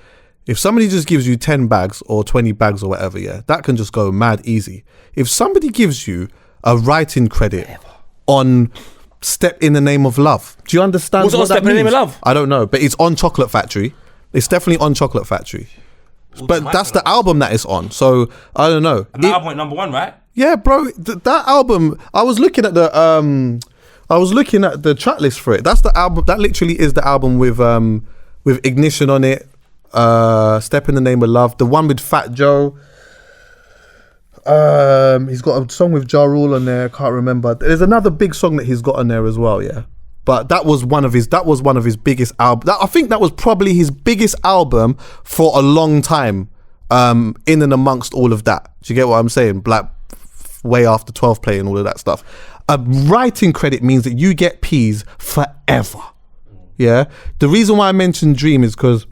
If somebody just gives you 10 bags or 20 bags or whatever, yeah, that can just go mad easy. If somebody gives you a writing credit on Step in the Name of Love, do you understand What's what on that Step in the means? Name of Love? I don't know, but it's on Chocolate Factory. It's definitely on Chocolate Factory. But that's the album that it's on. So I don't know. And that album went number 1, right? Yeah, bro, that album. I was looking at the track list for it. That's the album. That literally is the album with Ignition on it. Step in the Name of Love. The one with Fat Joe. He's got a song with Ja Rule on there. Can't remember. There's another big song that he's got on there as well. Yeah, but that was one of his biggest albums. I think that was probably his biggest album for a long time. In and amongst all of that, do you get what I'm saying? Black. Way after 12 play and all of that stuff. A writing credit means that you get P's forever. Yeah. The reason why I mentioned Dream is because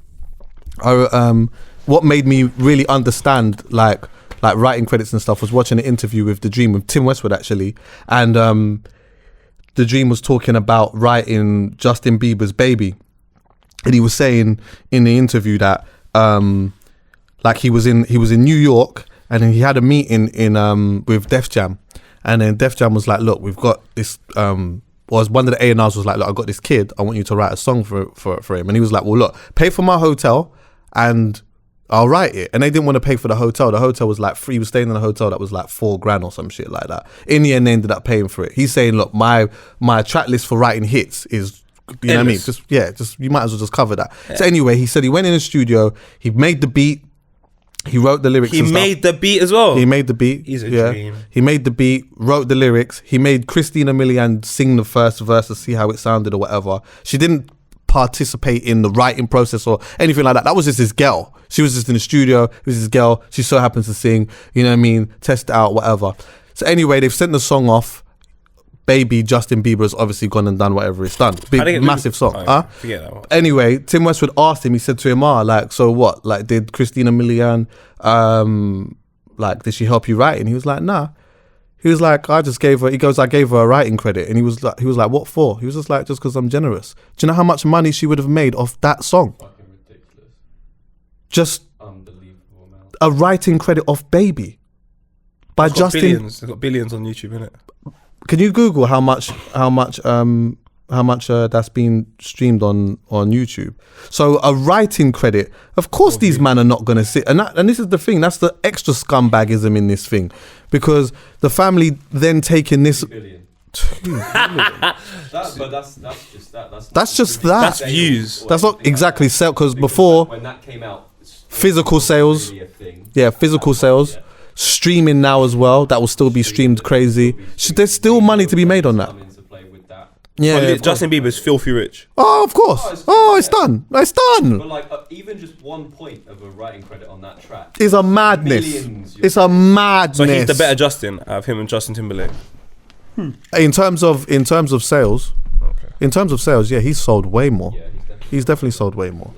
what made me really understand like writing credits and stuff was watching an interview with The Dream with Tim Westwood actually, and The Dream was talking about writing Justin Bieber's Baby, and he was saying in the interview that like he was in New York. And then he had a meeting with Def Jam, and then Def Jam was like, "Look, we've got this." One of the A&Rs was like, "Look, I got this kid. I want you to write a song for him." And he was like, "Well, look, pay for my hotel, and I'll write it." And they didn't want to pay for the hotel. The hotel was like free. He was staying in a hotel that was like $4,000 or some shit like that. In the end, they ended up paying for it. He's saying, "Look, my track list for writing hits is." You know what I mean? Just you might as well just cover that. Yeah. So anyway, he said he went in the studio. He made the beat. He wrote the lyrics. He made the beat as well. He made the beat. He's a dream. He made the beat, wrote the lyrics. He made Christina Milian sing the first verse to see how it sounded or whatever. She didn't participate in the writing process or anything like that. That was just his girl. She was just in the studio. It was his girl. She so happens to sing. You know what I mean? Test it out, whatever. So anyway, they've sent the song off. Baby, Justin Bieber has obviously gone and done whatever it's done. Big, massive song. Forget that one. Anyway, Tim Westwood asked him, he said to him, like, so what? Like, did Christina Milian, did she help you write? And he was like, nah. He was like, I gave her a writing credit. And he was like, what for? He was just like, just because I'm generous. Do you know how much money she would have made off that song? Fucking ridiculous. Just unbelievable amount. A writing credit off Baby. By Justin. Billions. It's got billions on YouTube, innit? Can you Google how much that's been streamed on YouTube? So a writing credit. Of course, these men are not going to sit. And this is the thing. That's the extra scumbagism in this thing, because the family then taking this. 2 billion. 2 billion. That's just that. That's views. That's not exactly sale, because before when that came out, physical sales. really a thing. Yeah, physical sales. Yeah. Streaming now as well. That will still be streamed crazy. There's still money to be made on that. Yeah, But of course. Justin Bieber's filthy rich. Oh, of course. Oh, it's done. It's done. But like even just 1 point of a writing credit on that track. It's a madness. Millions, It's a madness. So he's the better Justin out of him and Justin Timberlake. In terms of sales. In terms of sales, yeah, he's sold way more. Yeah, He's definitely sold way more.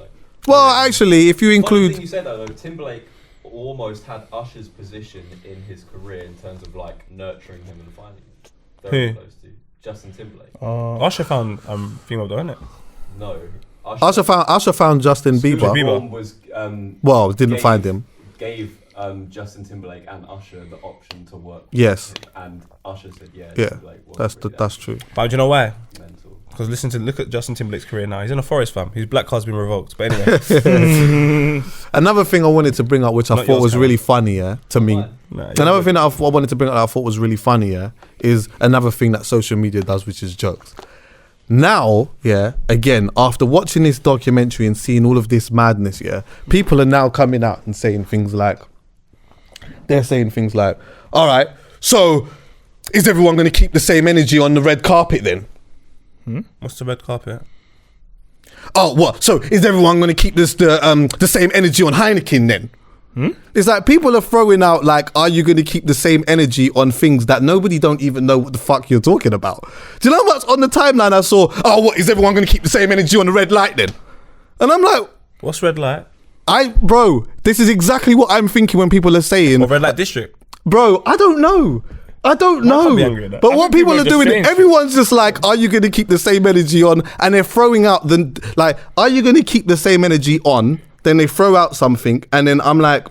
Well, actually, if you Funny include, thing you said that though, Timberlake almost had Usher's position in his career in terms of like nurturing him and finding him. Very Who? close to Justin Timberlake. Usher found female though, innit? No, Usher found Justin Bieber. Bieber. was Didn't find him. Gave Justin Timberlake and Usher the option to work. Yes. with him, and Usher said, "Yeah, Yeah, Timberlake wasn't that's really that's true. But do you know why? mental." Because look at Justin Timberlake's career now. He's in a forest, fam. His black card's been revoked. But anyway, Another thing I wanted to bring up, which I Not thought yours, was Cameron. really funny, to me. Why? Another thing that I wanted to bring up that I thought was really funny, is another thing that social media does, which is jokes. Now, again, after watching this documentary and seeing all of this madness, people are now coming out and saying things like, all right, so is everyone going to keep the same energy on the red carpet then? what's the red carpet? Oh, what? So is everyone going to keep the same energy on Heineken then? It's like people are throwing out like, are you going to keep the same energy on things that nobody don't even know what the fuck you're talking about? Do you know how much on the timeline I saw, oh, what, is everyone going to keep the same energy on the red light then? And I'm like, What's red light? bro, this is exactly what I'm thinking when people are saying, Or red light district? bro, I don't know. I don't can't be know. angry at that. But I what think people are people are just doing, saying everyone's just like, are you going to keep the same energy on? And they're throwing out are you going to keep the same energy on? Then they throw out something. And then I'm like,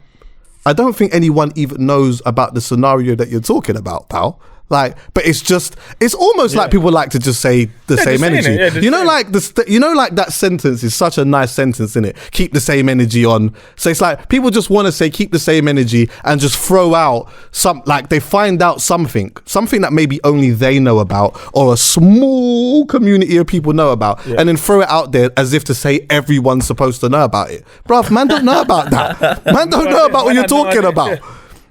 I don't think anyone even knows about the scenario that you're talking about, pal. Like, but it's almost like people like to just say the same just saying energy. it, yeah, just You know, saying like that sentence is such a nice sentence, innit? Keep the same energy on. So it's like people just want to say keep the same energy and just throw out they find out something that maybe only they know about or a small community of people know about, and then throw it out there as if to say everyone's supposed to know about it. Bruv, man don't know about that. Man don't know about what you're talking about.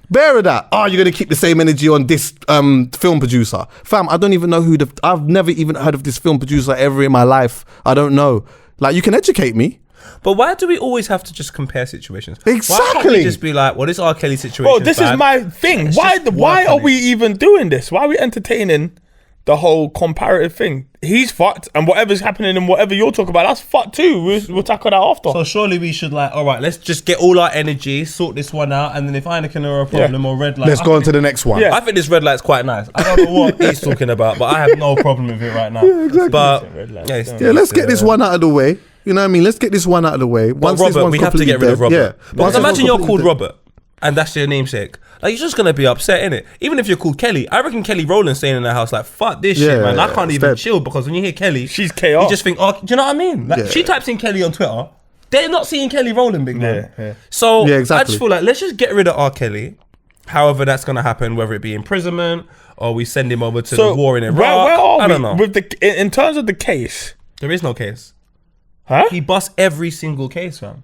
Bear of that. Oh, you're going to keep the same energy on this film producer. Fam, I don't even know I've never even heard of this film producer ever in my life. I don't know. Like, you can educate me. But why do we always have to just compare situations? Why can't Exactly. we just be like, well, this R. Kelly situation Bro, this is my thing. Why are we even doing this? Why are we entertaining the whole comparative thing? He's fucked, and whatever's happening and whatever you're talking about, that's fucked too. We'll tackle that after. So surely we should all right, let's just get all our energy, sort this one out, and then if Heineken are a problem or red light, Let's go on to the next one. Yeah. I think this red light's quite nice. I don't know what he's talking about, but I have no problem with it right now. But Let's get this one out of the way. You know what I mean? Let's get this one out of the way. But Once this Robert, one's we have to completely get rid of dead, Robert. Yeah. Because Once this imagine one's you're called completely dead. Robert, and that's your namesake. Like, you're just gonna be upset, innit? Even if you're called Kelly, I reckon Kelly Rowland's staying in the house like, fuck this shit, man. I can't it's even dead. chill because when you hear Kelly, She's chaos. you just think, oh, do you know what I mean? Like, Yeah. she types in Kelly on Twitter, they're not seeing Kelly Rowland, big man. Yeah. So Yeah, I exactly. just feel like let's just get rid of R. Kelly. However, that's gonna happen, whether it be imprisonment or we send him over to the war in Iraq. Where are we I don't know. with in terms of the case? There is no case. Huh? He busts every single case, fam.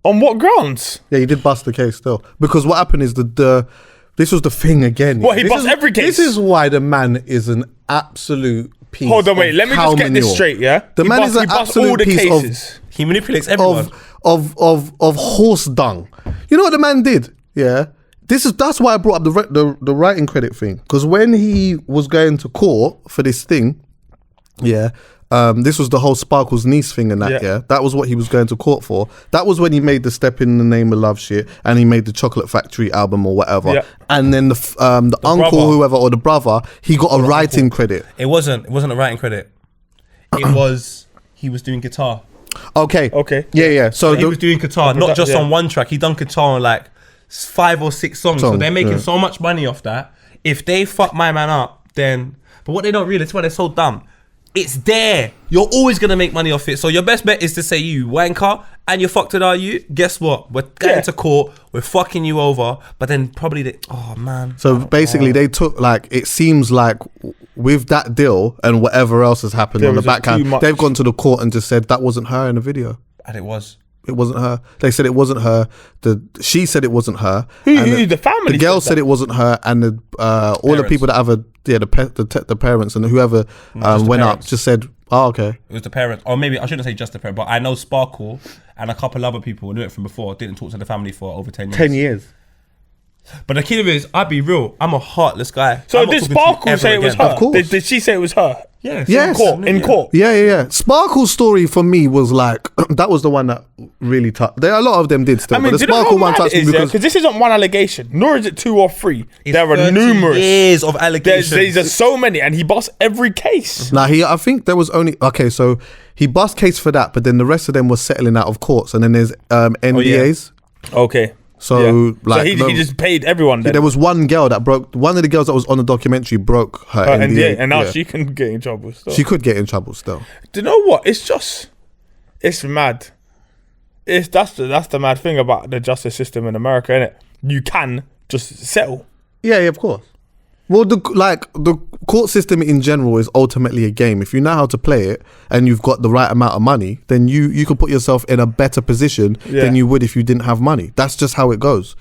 On what grounds? Yeah, he did bust the case still. Because what happened is this was the thing again. What, he This bust is- every case? This is why the man is an absolute piece. Hold on, wait. of Let me cow just get this manure. straight. Yeah, The He man bust- is an he bust absolute all the piece cases. He manipulates everyone. of horse dung. You know what the man did? Yeah. That's why I brought up the writing credit thing. Because when he was going to court for this thing, this was the whole Sparkle's niece thing and that, Yeah. that was what he was going to court for. That was when he made the Step in the Name of Love shit and he made the Chocolate Factory album or whatever. Yeah. And then the uncle, brother. whoever, or the brother, he got a writing credit. It wasn't a writing credit. It was he was doing guitar. Okay. Okay. Yeah. So He was doing guitar, not just yeah. on one track. He done guitar on like 5 or 6 songs. So Songs, they're making yeah. so much money off that. If they fuck my man up, then. But what they don't realize, why they're so dumb. It's there. You're always gonna make money off it. So your best bet is to say you wanker and you're fucked with you. Guess what? We're going to court. We're fucking you over. But then probably So basically, they took it seems like with that deal and whatever else has happened There on the was just too backhand, much. they've gone to the court and just said that wasn't her in the video. And it was. it wasn't her. They said it wasn't her. She said it wasn't her. Who the family? The girl said it wasn't her, and all the people that have the parents and whoever went up just said, "Oh, okay." It was the parents, or maybe I shouldn't say just the parents, but I know Sparkle and a couple other people who knew it from before didn't talk to the family for over 10 years. 10 years. But the key is, I'll be real, I'm a heartless guy. So did Sparkle say it was her? Of course. Did she say it was her? Yes. In court. Yeah. Sparkle's story for me was like, that was the one that really touched. There are a lot of them did still, but the Sparkle one touched me because this isn't one allegation, nor is it 2 or 3. There are 30 numerous years of allegations. There's so many, and he bust every case. Nah, I think there was only so he bust case for that, but then the rest of them was settling out of courts, and then there's NDAs. Okay. So like he just paid everyone. Then. There was one girl that broke. One of the girls that was on the documentary broke her NDA, and now she can get in trouble. Still. She could get in trouble still. Do you know what? It's mad. That's the mad thing about the justice system in America, innit? You can just settle. Yeah, of course. Well, the court system in general is ultimately a game. If you know how to play it and you've got the right amount of money, then you can put yourself in a better position than you would if you didn't have money. That's just how it goes.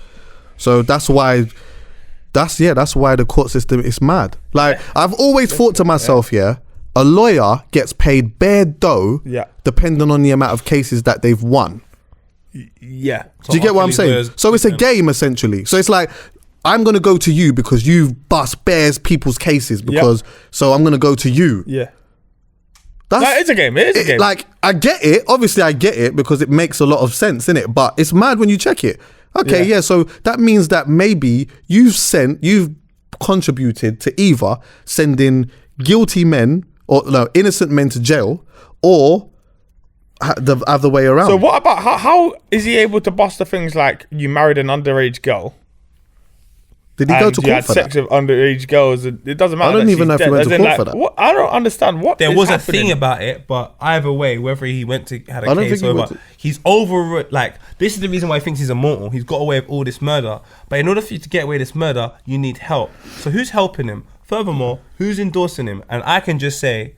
So that's why the court system is mad. Like, I've always thought to myself, a lawyer gets paid bare dough depending on the amount of cases that they've won. Yeah. Do you get what I'm saying? So it's a game essentially. So it's like, I'm going to go to you because you've bust bears people's cases so I'm going to go to you. Yeah. It's a game. It is a game. Like, I get it. Obviously, I get it because it makes a lot of sense, innit? But it's mad when you check it. Okay, so that means that maybe you've contributed to either sending guilty men or innocent men to jail, or the other way around. So what about how is he able to bust the things like you married an underage girl? Did he go to court for that? Sex with underage girls. It doesn't matter. I don't even know if he went to court for that. I don't understand what there was happening. a thing about it, but either way, whether he had a case over, he's over. Like, this is the reason why he thinks he's immortal. He's got away with all this murder, but in order for you to get away with this murder, you need help. So who's helping him? Furthermore, who's endorsing him? And I can just say,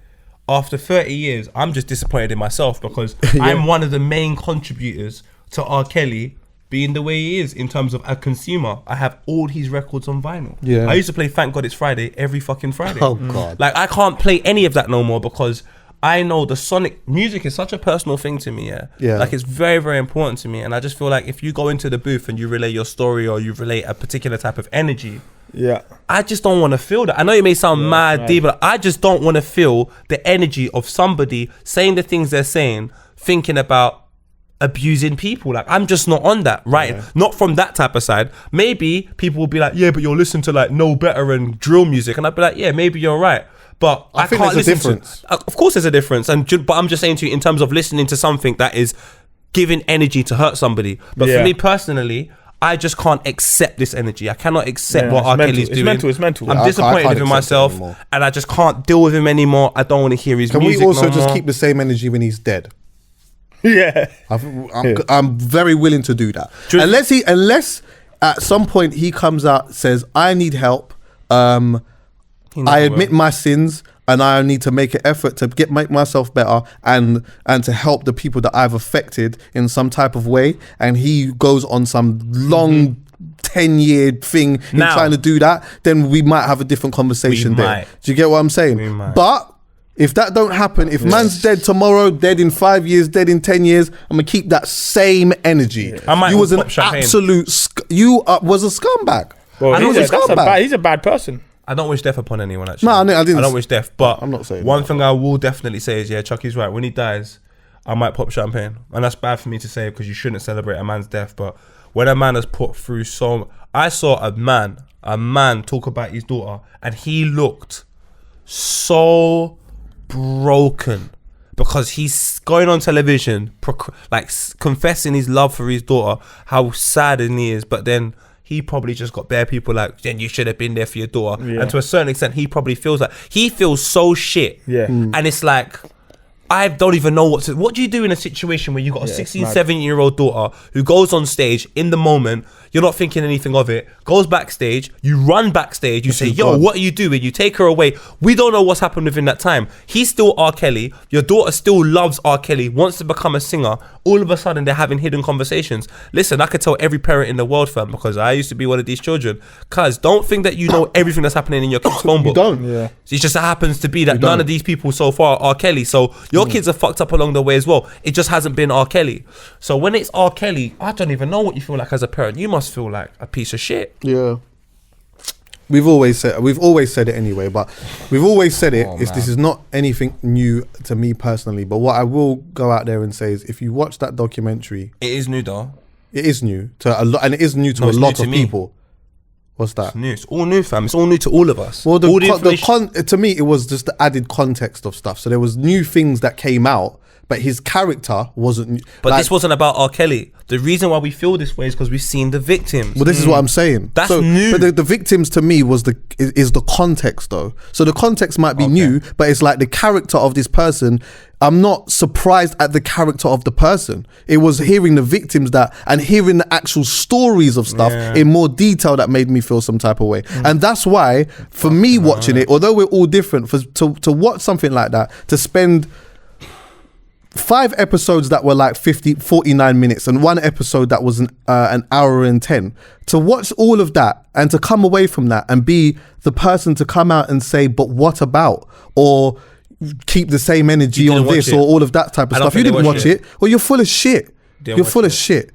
after 30 years, I'm just disappointed in myself because I'm one of the main contributors to R.Kelly being the way he is in terms of a consumer. I have all his records on vinyl. Yeah. I used to play Thank God It's Friday every fucking Friday. Oh God. Like, I can't play any of that no more because I know the sonic music is such a personal thing to me. Yeah. Like, it's very, very important to me. And I just feel like if you go into the booth and you relay your story or you relay a particular type of energy, I just don't want to feel that. I know it may sound mad deep, but I just don't want to feel the energy of somebody saying the things they're saying, thinking about abusing people. Like, I'm just not on that, right? Not from that type of side. Maybe people will be like, yeah, but you're listening to like No Better and drill music, and I'd be like, yeah, maybe you're right, but I can't listen to. Of course, there's a difference, but I'm just saying to you in terms of listening to something that is giving energy to hurt somebody. But for me personally, I just can't accept this energy. I cannot accept what R. Kelly's doing. It's mental. I'm disappointed in myself, and I just can't deal with him anymore. I don't want to hear his music. Can we also just keep the same energy when he's dead? I'm very willing to do that. Unless at some point he comes out, says, I need help, I admit my sins, and I need to make an effort to make myself better and to help the people that I've affected in some type of way, and he goes on some long 10-year thing in trying to do that, then we might have a different conversation there. Do you get what I'm saying? But if that don't happen, if man's dead tomorrow, dead in 5 years, dead in 10 years, I'm gonna keep that same energy. You was an absolute you was a scumbag. Well, he's a bad person. I don't wish death upon anyone, actually. No, I didn't. I don't wish death, but I'm not saying one thing I will definitely say is, Chucky's right. When he dies, I might pop champagne, and that's bad for me to say because you shouldn't celebrate a man's death. But when a man has put through I saw a man talk about his daughter, and he looked so broken because he's going on television confessing his love for his daughter, how sad he is, but then he probably just got bare people like, then you should have been there for your daughter. And to a certain extent, he probably feels so shit. And it's like, I don't even know what do you do in a situation where you got a 16, 17-year-old daughter who goes on stage in the moment, you're not thinking anything of it, goes backstage, you run backstage, you say, yo, what are you doing? You take her away. We don't know what's happened within that time. He's still R. Kelly. Your daughter still loves R. Kelly, wants to become a singer. All of a sudden, they're having hidden conversations. Listen, I could tell every parent in the world, fam, because I used to be one of these children. Cuz, don't think that you know everything that's happening in your kid's phone book. You don't. Yeah. It just happens to be that none of these people so far are R. Kelly. So your kids are fucked up along the way as well. It just hasn't been R. Kelly. So when it's R. Kelly, I don't even know what you feel like as a parent. You must feel like a piece of shit. Yeah. We've always said it anyway, but we've always said it. This is not anything new to me personally. But what I will go out there and say is, if you watch that documentary, it is new though. It is new to a lot, and it is new to a lot of people. What's that? It's new. It's all new, fam. It's all new to all of us. Well, to me, it was just the added context of stuff. So there was new things that came out, but his character wasn't. But this wasn't about R. Kelly. The reason why we feel this way is because we've seen the victims. Well, this is what I'm saying. That's new. But the victims to me is the context though. So the context might be new, but it's like the character of this person. I'm not surprised at the character of the person. It was hearing the victims and hearing the actual stories of stuff in more detail that made me feel some type of way. And that's why, for me watching it, although we're all different, to watch something like that, to spend 5 episodes that were like 49 minutes and 1 episode that was an hour and 10, to watch all of that and to come away from that and be the person to come out and say, but what about? Or keep the same energy on this or all of that type of stuff. You didn't watch it. Well, you're full of shit. You're full of shit.